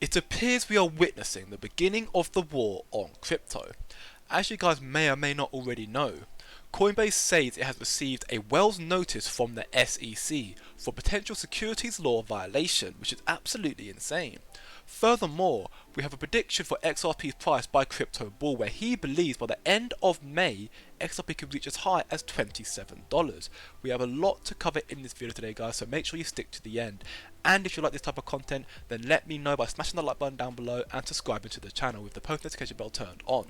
It appears we are witnessing the beginning of the war on crypto. As you guys may or may not already know, Coinbase says it has received a Wells notice from the SEC for potential securities law violation, which is absolutely insane. Furthermore, we have a prediction for XRP's price by Crypto Bull, where he believes by the end of May, XRP could reach as high as $27. We have a lot to cover in this video today, guys, so make sure you stick to the end. And if you like this type of content, then let me know by smashing the like button down below and subscribing to the channel with the post notification bell turned on.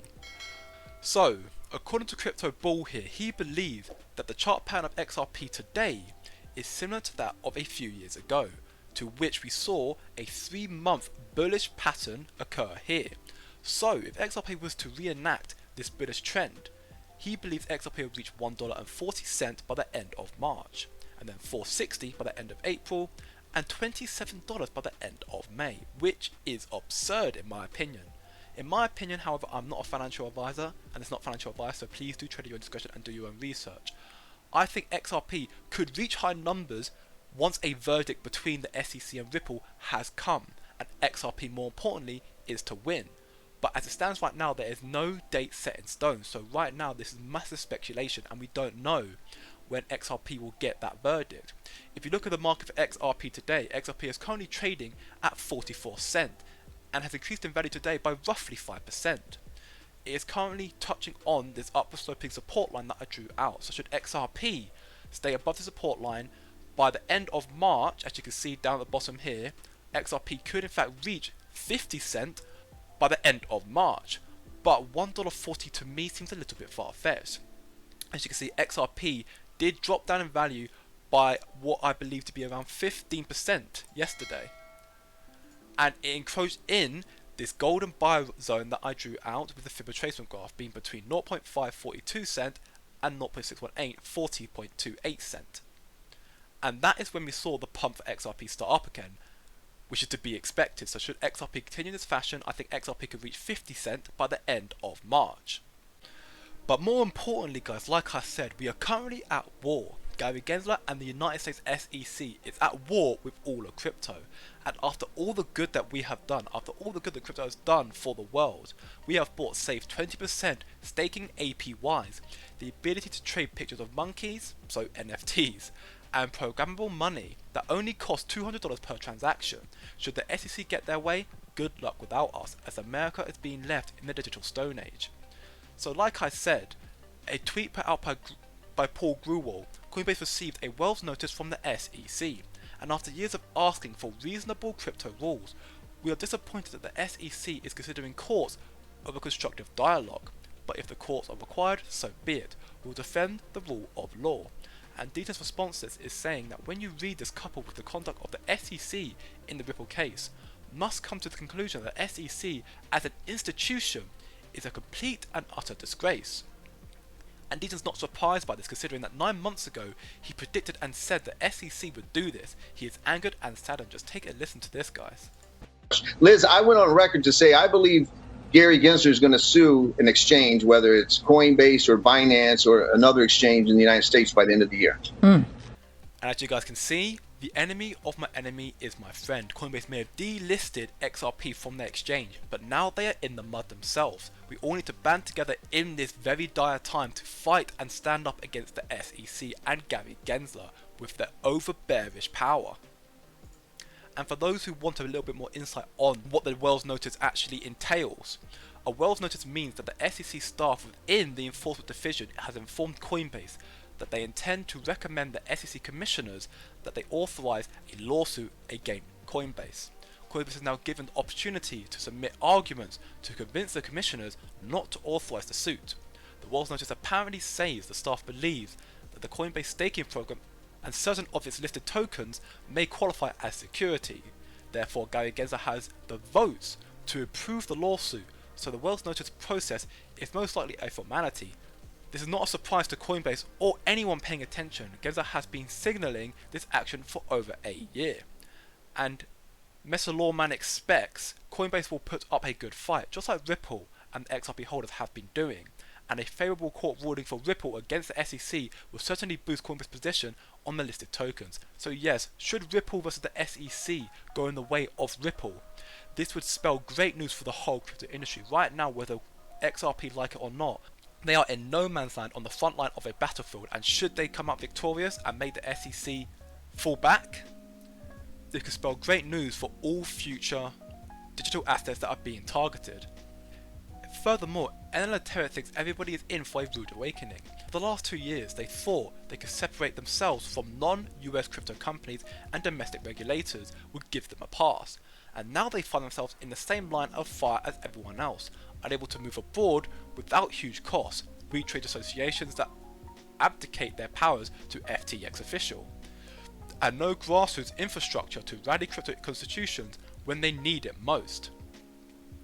So, according to Crypto Bull here, he believes that the chart pattern of XRP today is similar to that of a few years ago, to which we saw a 3-month bullish pattern occur here. So, if XRP was to reenact this bullish trend, he believes XRP will reach $1.40 by the end of March, and then $4.60 by the end of April, and $27 by the end of May, which is absurd in my opinion. In my opinion, however, I'm not a financial advisor, and it's not financial advice, so please do trade at your discretion and do your own research. I think XRP could reach high numbers once a verdict between the SEC and Ripple has come, and XRP, more importantly, is to win. But as it stands right now, there is no date set in stone, so right now this is massive speculation, and we don't know when XRP will get that verdict. If you look at the market for XRP today, XRP is currently trading at 44 cents, and has increased in value today by roughly 5%. It is currently touching on this upward sloping support line that I drew out, so should XRP stay above the support line by the end of March, as you can see down at the bottom here, XRP could in fact reach 50 cents by the end of March, but $1.40 to me seems a little bit far-fetched. As you can see, XRP did drop down in value by what I believe to be around 15% yesterday, and it encroached in this golden buy zone that I drew out with the Fib retracement graph being between 0.542 cent and 0.618, 40.28 cent. And that is when we saw the pump for XRP start up again, which is to be expected. So should XRP continue in this fashion, I think XRP could reach 50 cent by the end of March. But more importantly, guys, like I said, we are currently at war. Gary Gensler and the United States SEC is at war with all of crypto. And after all the good that we have done, after all the good that crypto has done for the world, we have bought safe 20% staking APYs, the ability to trade pictures of monkeys, so NFTs, and programmable money that only cost $200 per transaction. Should the SEC get their way, good luck without us, as America is being left in the digital stone age. So like I said, a tweet put out by Paul Grewal, Coinbase received a Wells notice from the SEC, and after years of asking for reasonable crypto rules, we are disappointed that the SEC is considering courts over constructive dialogue. But if the courts are required, so be it. We will defend the rule of law. And Deaton's response to this is saying that when you read this coupled with the conduct of the SEC in the Ripple case, must come to the conclusion that SEC as an institution is a complete and utter disgrace. And Deaton's not surprised by this, considering that 9 months ago he predicted and said that SEC would do this. He is angered and saddened. Just take a listen to this, guys. Liz, I went on record to say I believe Gary Gensler is going to sue an exchange, whether it's Coinbase or Binance or another exchange in the United States by the end of the year. And as you guys can see, the enemy of my enemy is my friend. Coinbase may have delisted XRP from their exchange, but now they are in the mud themselves. We all need to band together in this very dire time to fight and stand up against the SEC and Gary Gensler with their over bearish power. And for those who want a little bit more insight on what the Wells notice actually entails, a Wells notice means that the SEC staff within the enforcement division has informed Coinbase that they intend to recommend the SEC commissioners that they authorize a lawsuit against Coinbase. Coinbase is now given the opportunity to submit arguments to convince the commissioners not to authorize the suit. The Wells notice apparently says the staff believes that the Coinbase staking program and certain of its listed tokens may qualify as security. Therefore, Gary Gensler has the votes to approve the lawsuit, so the Wells notice process is most likely a formality. This is not a surprise to Coinbase or anyone paying attention. Gensler has been signalling this action for over a year. And Mr. Lawman expects Coinbase will put up a good fight, just like Ripple and XRP holders have been doing. And a favourable court ruling for Ripple against the SEC will certainly boost Coinbase's position on the listed tokens. So yes, should Ripple versus the SEC go in the way of Ripple, This would spell great news for the whole crypto industry. Right now, whether XRP like it or not, they are in no man's land on the front line of a battlefield, and should they come out victorious and make the SEC fall back, this could spell great news for all future digital assets that are being targeted. Furthermore, NLA thinks everybody is in for a rude awakening. For the last 2 years, they thought they could separate themselves from non-US crypto companies, and domestic regulators would give them a pass. And now they find themselves in the same line of fire as everyone else, unable to move abroad without huge costs, weak trade associations that abdicate their powers to FTX official, and no grassroots infrastructure to rally crypto constitutions when they need it most.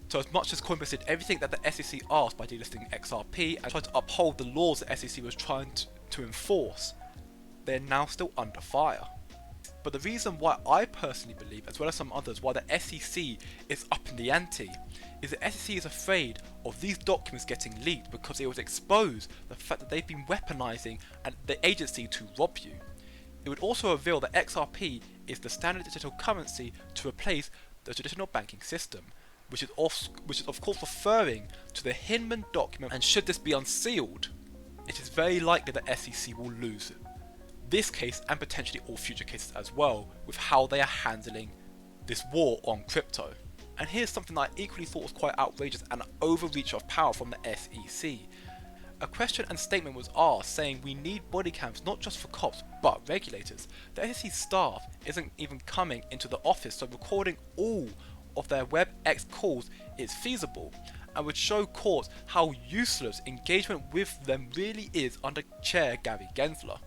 So as much as Coinbase did everything that the SEC asked by delisting XRP and tried to uphold the laws the SEC was trying to enforce, they're now still under fire. But the reason why I personally believe, as well as some others, why the SEC is up in the ante, is the SEC is afraid of these documents getting leaked because it would expose the fact that they've been weaponizing the agency to rob you. It would also reveal that XRP is the standard digital currency to replace the traditional banking system, which is of course referring to the Hinman document, and should this be unsealed, it is very likely that SEC will lose this case and potentially all future cases as well, with how they are handling this war on crypto. And here's something that I equally thought was quite outrageous and an overreach of power from the SEC. A question and statement was asked saying we need body cams not just for cops but regulators. The SEC staff isn't even coming into the office, so recording all of their WebEx calls is feasible and would show courts how useless engagement with them really is under Chair Gary Gensler.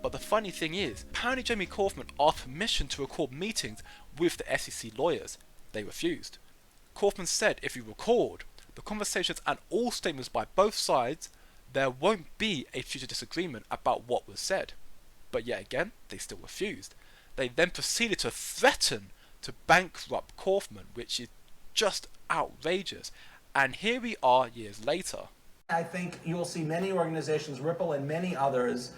But the funny thing is, apparently Jamie Kaufman asked permission to record meetings with the SEC lawyers. They refused. Kaufman said if you record the conversations and all statements by both sides, there won't be a future disagreement about what was said. But yet again, they still refused. They then proceeded to threaten to bankrupt Kaufman, which is just outrageous. And here we are years later. I think you'll see many organizations, Ripple and many others,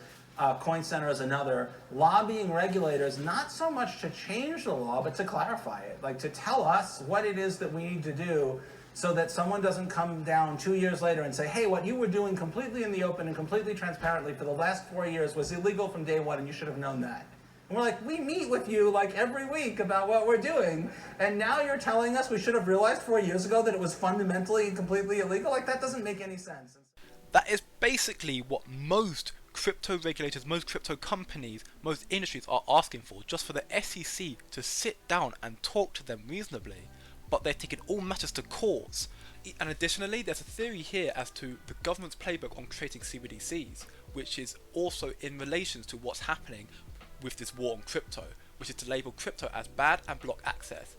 Coin Center is another, lobbying regulators not so much to change the law, but to clarify it, like to tell us what it is that we need to do so that someone doesn't come down 2 years later and say, hey, what you were doing completely in the open and completely transparently for the last 4 years was illegal from day one and you should have known that. And we're like, we meet with you like every week about what we're doing, and now you're telling us we should have realized 4 years ago that it was fundamentally and completely illegal? Like, that doesn't make any sense. That is basically what most crypto regulators, most crypto companies, most industries are asking for, just for the SEC to sit down and talk to them reasonably. But they're taking all matters to courts. And additionally, there's a theory here as to the government's playbook on creating CBDCs, which is also in relation to what's happening with this war on crypto, which is to label crypto as bad and block access,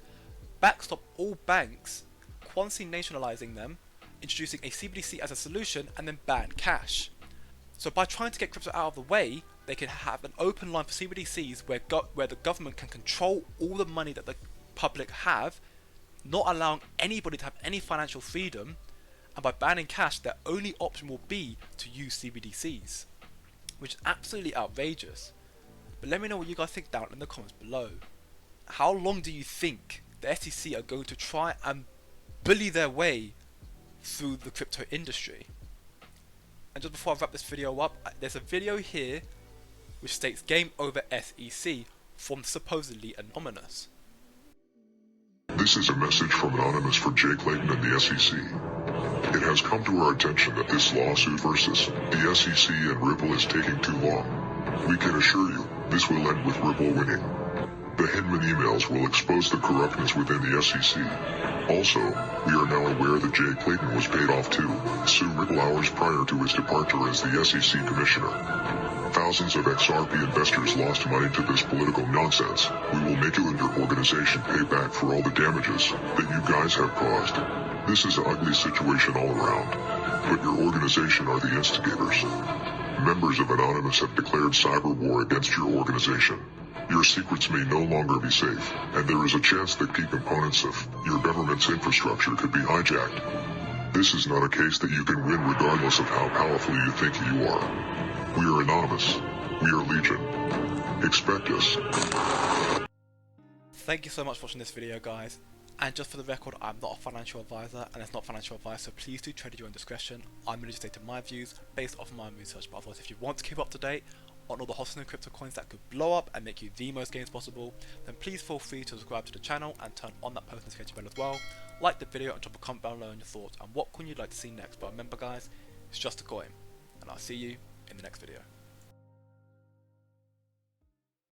backstop all banks, quasi-nationalizing them, introducing a CBDC as a solution, and then ban cash. So by trying to get crypto out of the way, they can have an open line for CBDCs where the government can control all the money that the public have, not allowing anybody to have any financial freedom, and by banning cash, their only option will be to use CBDCs, which is absolutely outrageous. But let me know what you guys think down in the comments below. How long do you think the SEC are going to try and bully their way through the crypto industry? And just before I wrap this video up, there's a video here which states game over SEC from supposedly Anonymous. This is a message from Anonymous for Jay Clayton and the SEC. It has come to our attention that this lawsuit versus the SEC and Ripple is taking too long. We can assure you, this will end with Ripple winning. The Hinman emails will expose the corruptness within the SEC. Also, we are now aware that Jay Clayton was paid off to sue Ripple hours prior to his departure as the SEC commissioner. Thousands of XRP investors lost money to this political nonsense. We will make you and your organization pay back for all the damages that you guys have caused. This is an ugly situation all around, but your organization are the instigators. Members of Anonymous have declared cyber war against your organization. Your secrets may no longer be safe, and there is a chance that key components of your government's infrastructure could be hijacked. This is not a case that you can win regardless of how powerful you think you are. We are Anonymous. We are Legion. Expect us. Thank you so much for watching this video, guys. And just for the record, I'm not a financial advisor and it's not financial advice, so please do trade at your own discretion. I'm merely stating my views based off my own research, but of course if you want to keep up to date on all the hot and crypto coins that could blow up and make you the most gains possible, then please feel free to subscribe to the channel and turn on that post notification bell as well. Like the video and drop a comment below on your thoughts and what coin you'd like to see next. But remember guys, it's just a coin, and I'll see you in the next video.